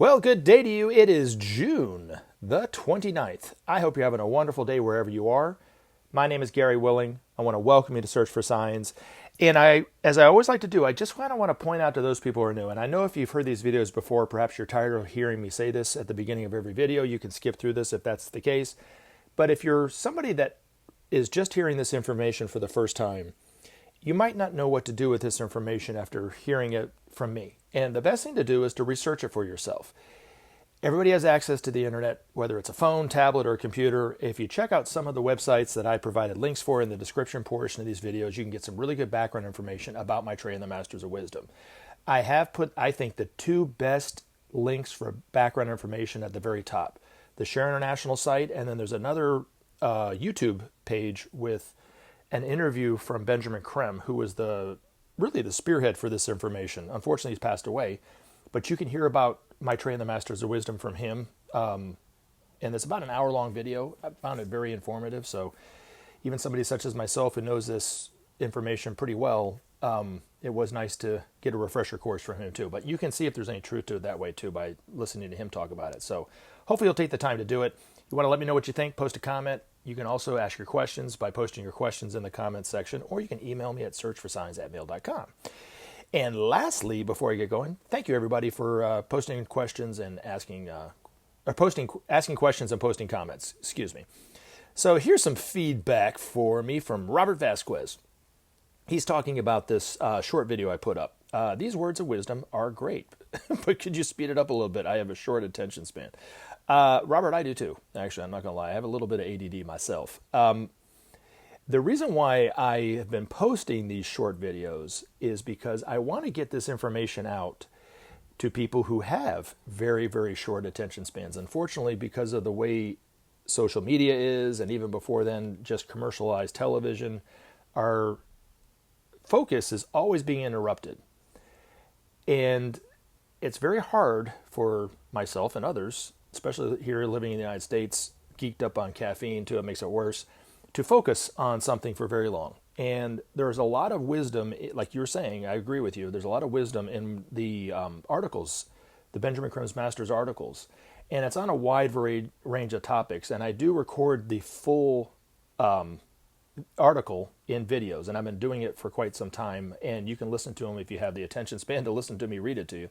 Well, good day to you. It is June the 29th. I hope you're having a wonderful day wherever you are. My name is Gary Willing. I want to welcome you to Search for Signs. And as I always like to do, I just kind of want to point out to those people who are new. And I know if you've heard these videos before, perhaps you're tired of hearing me say this at the beginning of every video. You can skip through this if that's the case. But if you're somebody that is just hearing this information for the first time, you might not know what to do with this information after hearing it from me. And the best thing to do is to research it for yourself. Everybody has access to the internet, whether it's a phone, tablet, or computer. If you check out some of the websites that I provided links for in the description portion of these videos, you can get some really good background information about Maitreya and the Masters of Wisdom. I have put, I think, the two best links for background information at the very top. The Share International site, and then there's another YouTube page with an interview from Benjamin Creme, who was really the spearhead for this information. Unfortunately, he's passed away, but you can hear about Maitreya and the Masters of Wisdom from him. And it's about an hour-long video. I found it very informative, so even somebody such as myself who knows this information pretty well, it was nice to get a refresher course from him too. But you can see if there's any truth to it that way too by listening to him talk about it. So hopefully you'll take the time to do it. You want to let me know what you think, post a comment. You can also ask your questions by posting your questions in the comments section, or you can email me at searchforsigns@mail.com. And lastly, before I get going, thank you everybody for posting questions and asking questions and posting comments. Excuse me. So here's some feedback for me from Robert Vasquez. He's talking about this short video I put up. These words of wisdom are great, but could you speed it up a little bit? I have a short attention span. Robert, I do too. Actually, I'm not going to lie. I have a little bit of ADD myself. The reason why I have been posting these short videos is because I want to get this information out to people who have very, very short attention spans. Unfortunately, because of the way social media is, and even before then, just commercialized television, our focus is always being interrupted. And it's very hard for myself and others, especially here living in the United States, geeked up on caffeine too, it makes it worse, to focus on something for very long. And there's a lot of wisdom, like you're saying, I agree with you, there's a lot of wisdom in the articles, the Benjamin Creme's Masters articles. And it's on a wide range of topics. And I do record the full article in videos, and I've been doing it for quite some time. And you can listen to them if you have the attention span to listen to me read it to you.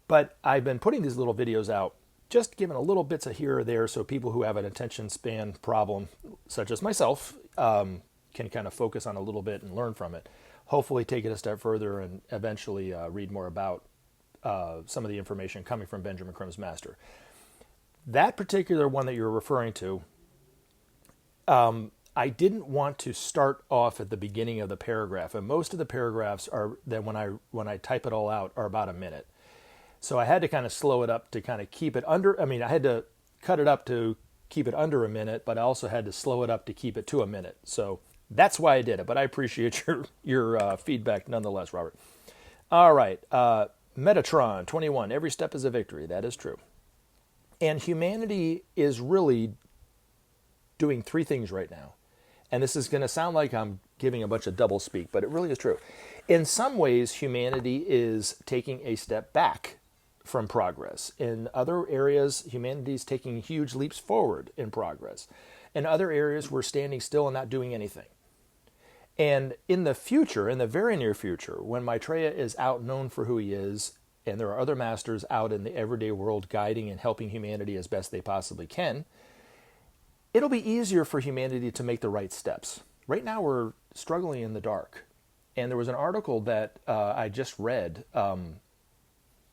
But I've been putting these little videos out, just giving a little bits of here or there so people who have an attention span problem, such as myself, can kind of focus on a little bit and learn from it. Hopefully take it a step further and eventually read more about some of the information coming from Benjamin Creme's Master. That particular one that you're referring to, I didn't want to start off at the beginning of the paragraph, and most of the paragraphs are that when I type it all out are about a minute. So I had to kind of slow it up to kind of keep it under. I mean, I had to cut it up to keep it under a minute, but I also had to slow it up to keep it to a minute. So that's why I did it. But I appreciate your feedback nonetheless, Robert. All right, Metatron 21. Every step is a victory. That is true. And humanity is really doing three things right now. And this is going to sound like I'm giving a bunch of double speak, but it really is true. In some ways, humanity is taking a step back from progress. In other areas, humanity is taking huge leaps forward in progress. In other areas, we're standing still and not doing anything. And in the future, in the very near future, when Maitreya is out known for who he is, and there are other masters out in the everyday world guiding and helping humanity as best they possibly can, it'll be easier for humanity to make the right steps. Right now, we're struggling in the dark. And there was an article that I just read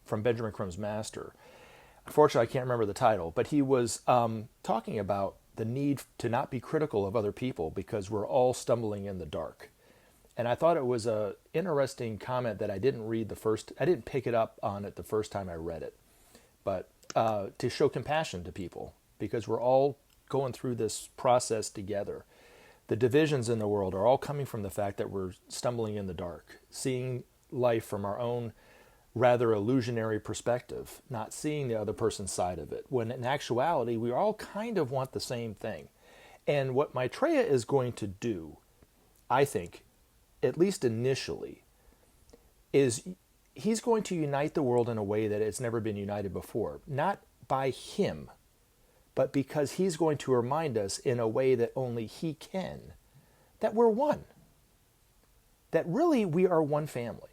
from Benjamin Creme's Master. Unfortunately, I can't remember the title, but he was talking about the need to not be critical of other people because we're all stumbling in the dark. And I thought it was an interesting comment that I didn't pick it up on it the first time I read it. But to show compassion to people, because we're all going through this process together. The divisions in the world are all coming from the fact that we're stumbling in the dark, seeing life from our own rather illusionary perspective, not seeing the other person's side of it, when in actuality, we all kind of want the same thing. And what Maitreya is going to do, I think, at least initially, is he's going to unite the world in a way that it's never been united before. Not by him, but because he's going to remind us in a way that only he can, that we're one. That really we are one family.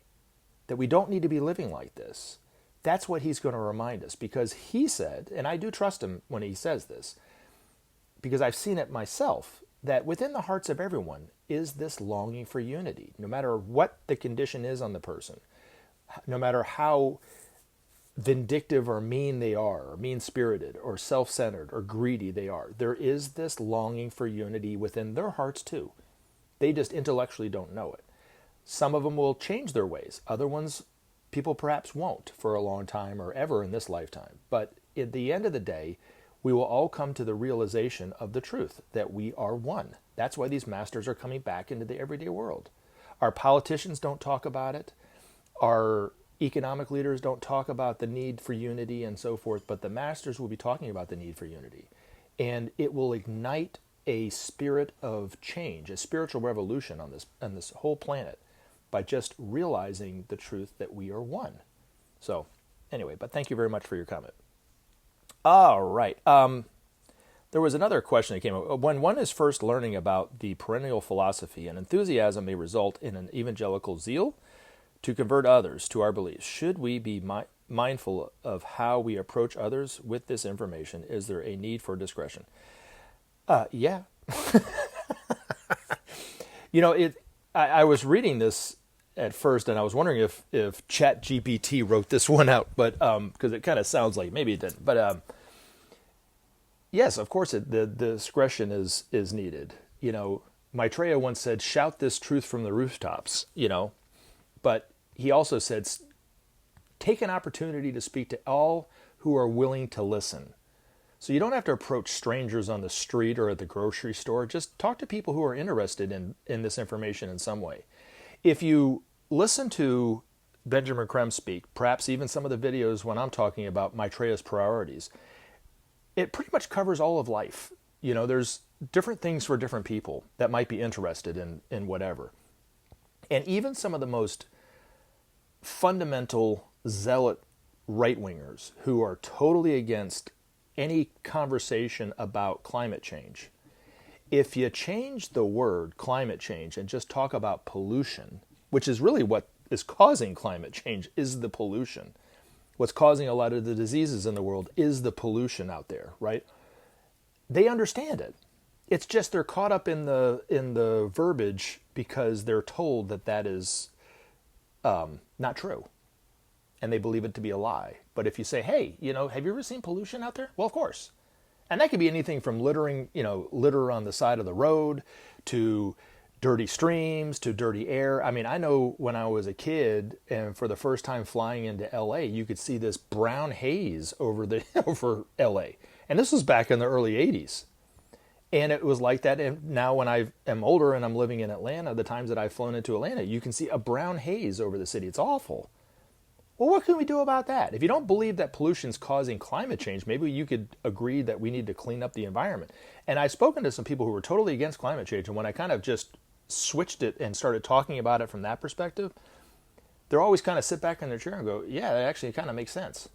That we don't need to be living like this. That's what he's going to remind us, because he said, and I do trust him when he says this, because I've seen it myself, that within the hearts of everyone is this longing for unity, no matter what the condition is on the person, no matter how vindictive or mean they are, or mean-spirited, or self-centered, or greedy they are. There is this longing for unity within their hearts too. They just intellectually don't know it. Some of them will change their ways. Other ones, people perhaps won't for a long time or ever in this lifetime. But at the end of the day, we will all come to the realization of the truth, that we are one. That's why these masters are coming back into the everyday world. Our politicians don't talk about it. Our economic leaders don't talk about the need for unity and so forth, but the masters will be talking about the need for unity. And it will ignite a spirit of change, a spiritual revolution on this whole planet, by just realizing the truth that we are one. So, anyway, but thank you very much for your comment. All right. There was another question that came up. When one is first learning about the perennial philosophy, an enthusiasm may result in an evangelical zeal to convert others to our beliefs. Should we be mindful of how we approach others with this information? Is there a need for discretion? Yeah. I was reading this at first, and I was wondering if ChatGPT wrote this one out, but because it kind of sounds like maybe it didn't. But yes, of course, the discretion is needed. Maitreya once said, "Shout this truth from the rooftops." But he also said, take an opportunity to speak to all who are willing to listen. So you don't have to approach strangers on the street or at the grocery store. Just talk to people who are interested in this information in some way. If you listen to Benjamin Creme speak, perhaps even some of the videos when I'm talking about Maitreya's priorities, it pretty much covers all of life. There's different things for different people that might be interested in whatever. And even some of the most fundamental zealot right-wingers who are totally against any conversation about climate change, if you change the word climate change and just talk about pollution, which is really what is causing climate change, is the pollution. What's causing a lot of the diseases in the world is the pollution out there, right? They understand it. It's just they're caught up in the verbiage because they're told that is not true, and they believe it to be a lie. But if you say, "Hey, have you ever seen pollution out there?" Well, of course, and that could be anything from litter on the side of the road, to dirty streams, to dirty air. I mean, I know when I was a kid, and for the first time flying into LA, you could see this brown haze over LA, and this was back in the early '80s. And it was like that. And now when I am older and I'm living in Atlanta, the times that I've flown into Atlanta, you can see a brown haze over the city. It's awful. Well, what can we do about that? If you don't believe that pollution is causing climate change, maybe you could agree that we need to clean up the environment. And I've spoken to some people who were totally against climate change. And when I kind of just switched it and started talking about it from that perspective, they're always kind of sit back in their chair and go, yeah, that actually kind of makes sense.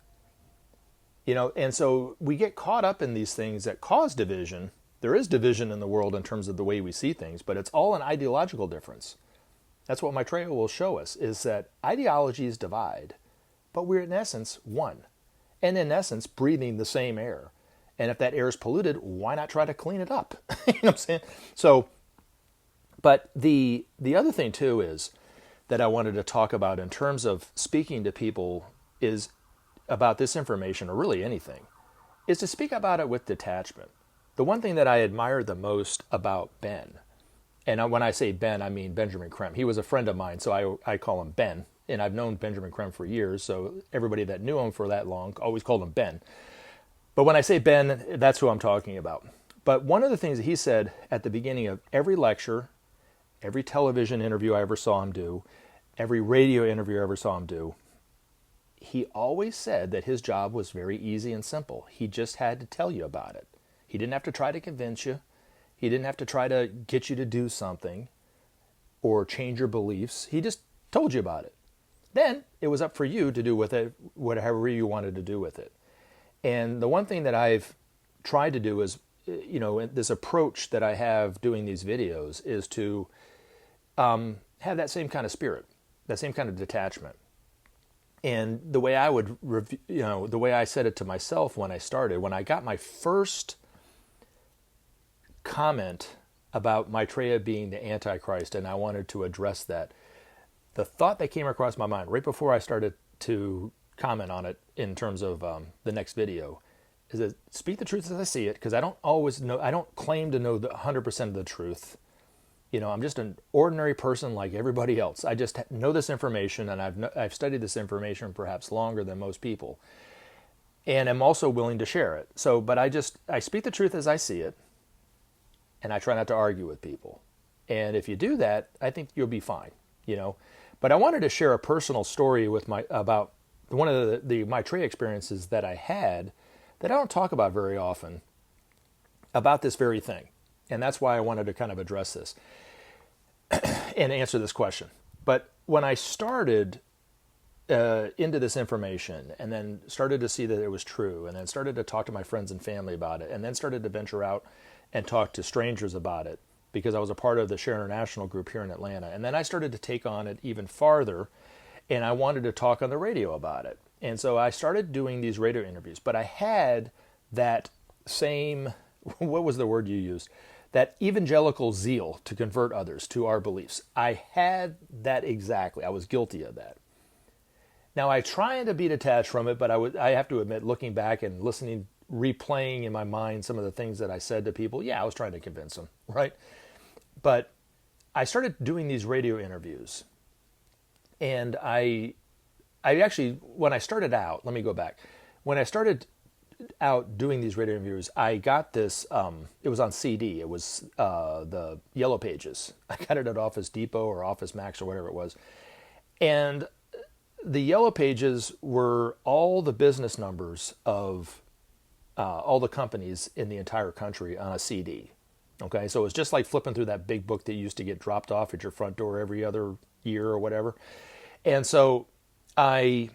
And so we get caught up in these things that cause division. There is division in the world in terms of the way we see things, but it's all an ideological difference. That's what Maitreya will show us, is that ideologies divide, but we're in essence one. And in essence, breathing the same air. And if that air is polluted, why not try to clean it up? You know what I'm saying? So, but the other thing too is that I wanted to talk about in terms of speaking to people is about this information, or really anything, is to speak about it with detachment. The one thing that I admired the most about Ben, and when I say Ben, I mean Benjamin Creme. He was a friend of mine, so I call him Ben. And I've known Benjamin Creme for years, so everybody that knew him for that long always called him Ben. But when I say Ben, that's who I'm talking about. But one of the things that he said at the beginning of every lecture, every television interview I ever saw him do, every radio interview I ever saw him do, he always said that his job was very easy and simple. He just had to tell you about it. He didn't have to try to convince you. He didn't have to try to get you to do something or change your beliefs. He just told you about it. Then it was up for you to do with it whatever you wanted to do with it. And the one thing that I've tried to do is, this approach that I have doing these videos is to have that same kind of spirit, that same kind of detachment. And the way I would, the way I said it to myself when I got my first comment about Maitreya being the Antichrist, and I wanted to address that, the thought that came across my mind right before I started to comment on it in terms of the next video is that speak the truth as I see it, because I don't always know, I don't claim to know the 100% of the truth. I'm just an ordinary person like everybody else. I just know this information, and I've studied this information perhaps longer than most people, and I'm also willing to share it. So, but I speak the truth as I see it, and I try not to argue with people. And if you do that, I think you'll be fine, But I wanted to share a personal story about one of the Maitreya experiences that I had that I don't talk about very often about this very thing. And that's why I wanted to kind of address this and answer this question. But when I started into this information and then started to see that it was true, and then started to talk to my friends and family about it, and then started to venture out and talk to strangers about it, because I was a part of the Share International group here in Atlanta. And then I started to take on it even farther, and I wanted to talk on the radio about it. And so I started doing these radio interviews, but I had that same, what was the word you used? That evangelical zeal to convert others to our beliefs. I had that exactly. I was guilty of that. Now I try to be detached from it, but I have to admit, looking back and listening, replaying in my mind some of the things that I said to people, yeah, I was trying to convince them, right? But I started doing these radio interviews, and I actually, when I started out, let me go back. When I started out doing these radio interviews, I got this, it was on CD. It was the Yellow Pages. I got it at Office Depot or Office Max or whatever it was. And the Yellow Pages were all the business numbers of all the companies in the entire country on a CD. Okay, so it was just like flipping through that big book that used to get dropped off at your front door every other year or whatever. And so I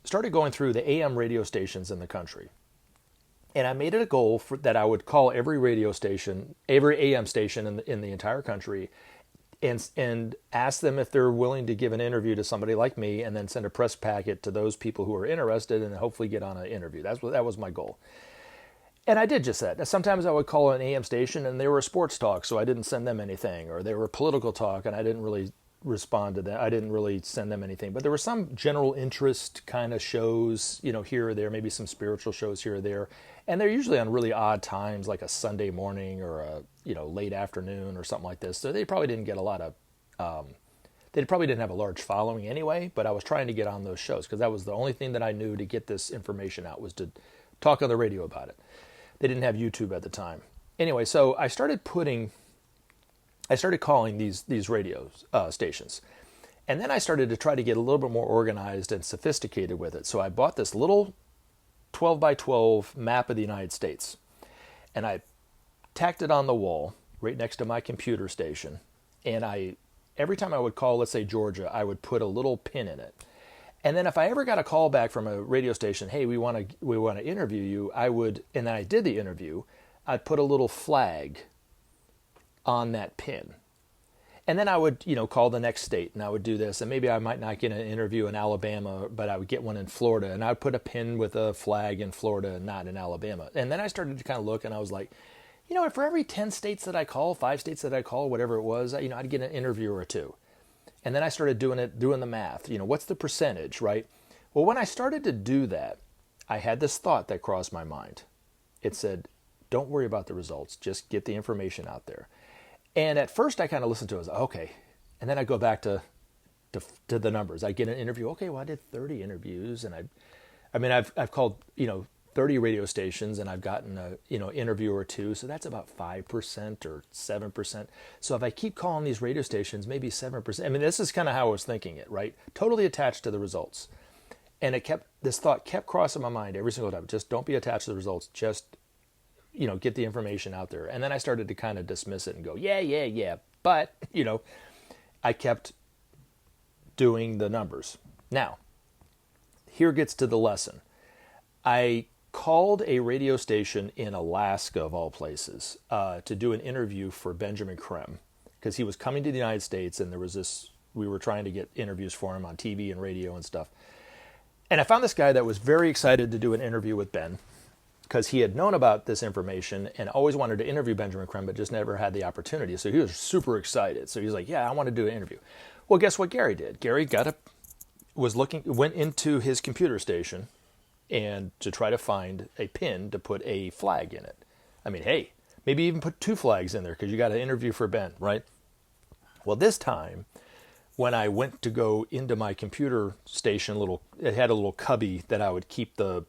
started going through the AM radio stations in the country. And I made it a goal that I would call every radio station, every AM station in the entire country, and ask them if they're willing to give an interview to somebody like me, and then send a press packet to those people who are interested, and hopefully get on an interview. That was my goal. And I did just that. Sometimes I would call an AM station and they were a sports talk, so I didn't send them anything, or they were a political talk and I didn't really respond to that. I didn't really send them anything. But there were some general interest kind of shows, here or there, maybe some spiritual shows here or there. And they're usually on really odd times, like a Sunday morning or a late afternoon or something like this. So they probably didn't get a lot of, they probably didn't have a large following anyway, but I was trying to get on those shows because that was the only thing that I knew to get this information out, was to talk on the radio about it. They didn't have YouTube at the time. Anyway, so I started calling these radio stations. And then I started to try to get a little bit more organized and sophisticated with it. So I bought this little 12 by 12 map of the United States. And I tacked it on the wall right next to my computer station. And every time I would call, let's say Georgia, I would put a little pin in it. And then if I ever got a call back from a radio station, hey, we want to interview you, and then I did the interview, I'd put a little flag on that pin. And then I would, call the next state, and I would do this. And maybe I might not get an interview in Alabama, but I would get one in Florida. And I would put a pin with a flag in Florida and not in Alabama. And then I started to kind of look, and I was like, for every 10 states that I call, 5 states that I call, whatever it was, I'd get an interview or two. And then I started doing the math. What's the percentage, right? Well, when I started to do that, I had this thought that crossed my mind. It said, don't worry about the results. Just get the information out there. And at first I kind of listened to it. I was like, okay. And then I go back to the numbers. I get an interview. Okay, well, I did 30 interviews. And I've called, 30 radio stations, and I've gotten a interview or two, so that's about 5% or 7%. So if I keep calling these radio stations, maybe 7%. This is kind of how I was thinking it, right? Totally attached to the results. And this thought kept crossing my mind every single time. Just don't be attached to the results. Just get the information out there. And then I started to kind of dismiss it and go, yeah. But I kept doing the numbers. Now, here gets to the lesson. I called a radio station in Alaska, of all places, to do an interview for Benjamin Creme, because he was coming to the United States, and we were trying to get interviews for him on TV and radio and stuff. And I found this guy that was very excited to do an interview with Ben, because he had known about this information and always wanted to interview Benjamin Creme, but just never had the opportunity. So he was super excited. So he was like, yeah, I want to do an interview. Well, guess what Gary did? Gary went into his computer station and to try to find a pin to put a flag in it. I mean, hey, maybe even put 2 flags in there because you got an interview for Ben, right? Well, this time, when I went to go into my computer station, it had a little cubby that I would keep the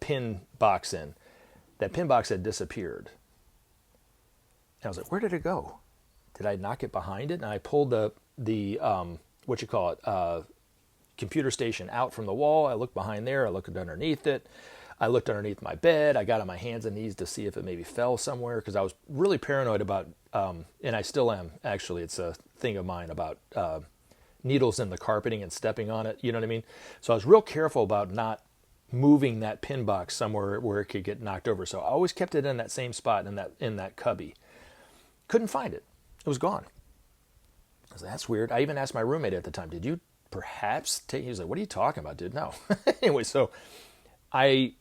pin box in. That pin box had disappeared. And I was like, where did it go? Did I knock it behind it? And I pulled the computer station out from the wall. I looked behind there. I looked underneath it. I looked underneath my bed. I got on my hands and knees to see if it maybe fell somewhere, because I was really paranoid about, and I still am, actually. It's a thing of mine about needles in the carpeting and stepping on it. You know what I mean? So I was real careful about not moving that pin box somewhere where it could get knocked over. So I always kept it in that same spot in that cubby. Couldn't find it. It was gone. I was like, that's weird. I even asked my roommate at the time, did you perhaps take? He was like, what are you talking about, dude? No. Anyway, so I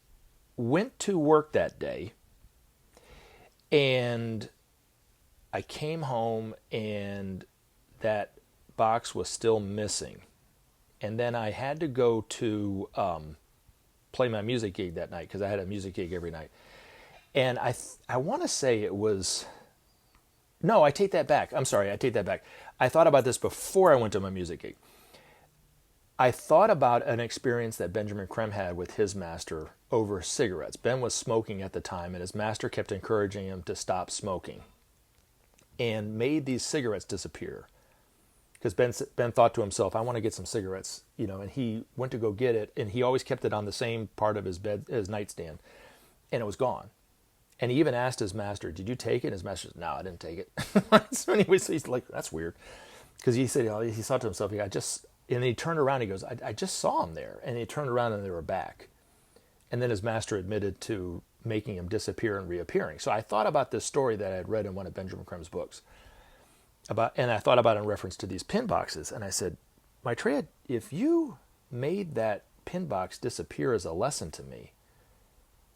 went to work that day, and I came home, and that box was still missing. And then I had to go to play my music gig that night, because I had a music gig every night. And I want to say it was... No, I take that back. I'm sorry, I take that back. I thought about this before I went to my music gig. I thought about an experience that Benjamin Creme had with his master over cigarettes. Ben was smoking at the time, and his master kept encouraging him to stop smoking and made these cigarettes disappear. Because Ben thought to himself, I want to get some cigarettes, and he went to go get it, and he always kept it on the same part of his bed, his nightstand, and it was gone. And he even asked his master, did you take it? And his master said, no, I didn't take it. So anyway, so he's like, that's weird. Because he said, he thought to himself, and he turned around, he goes, I just saw them there. And he turned around and they were back. And then his master admitted to making him disappear and reappearing. So I thought about this story that I had read in one of Benjamin Creme's books. And I thought about it in reference to these pin boxes. And I said, Maitreya, if you made that pin box disappear as a lesson to me,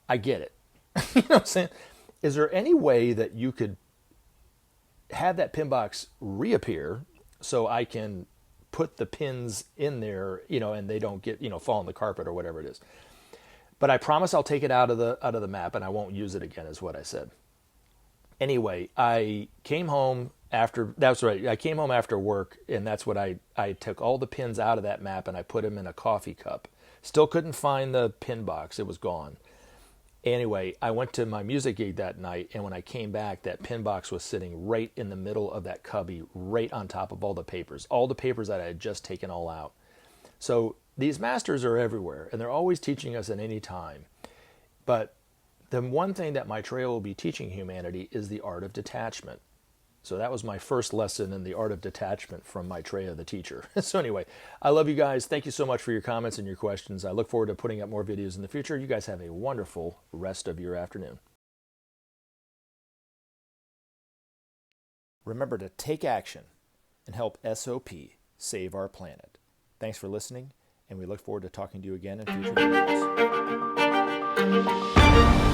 I get it. You know what I'm saying? Is there any way that you could have that pin box reappear so I can put the pins in there, and they don't get, fall on the carpet or whatever it is? But I promise I'll take it out of the map and I won't use it again, is what I said. Anyway, I came home after work, and that's what I took all the pins out of that map and I put them in a coffee cup. Still couldn't find the pin box. It was gone. Anyway, I went to my music gig that night, and when I came back, that pin box was sitting right in the middle of that cubby, right on top of all the papers that I had just taken all out. So these masters are everywhere, and they're always teaching us at any time. But the one thing that Maitreya will be teaching humanity is the art of detachment. So that was my first lesson in the art of detachment from Maitreya, the teacher. So anyway, I love you guys. Thank you so much for your comments and your questions. I look forward to putting up more videos in the future. You guys have a wonderful rest of your afternoon. Remember to take action and help SOP save our planet. Thanks for listening, and we look forward to talking to you again in future videos.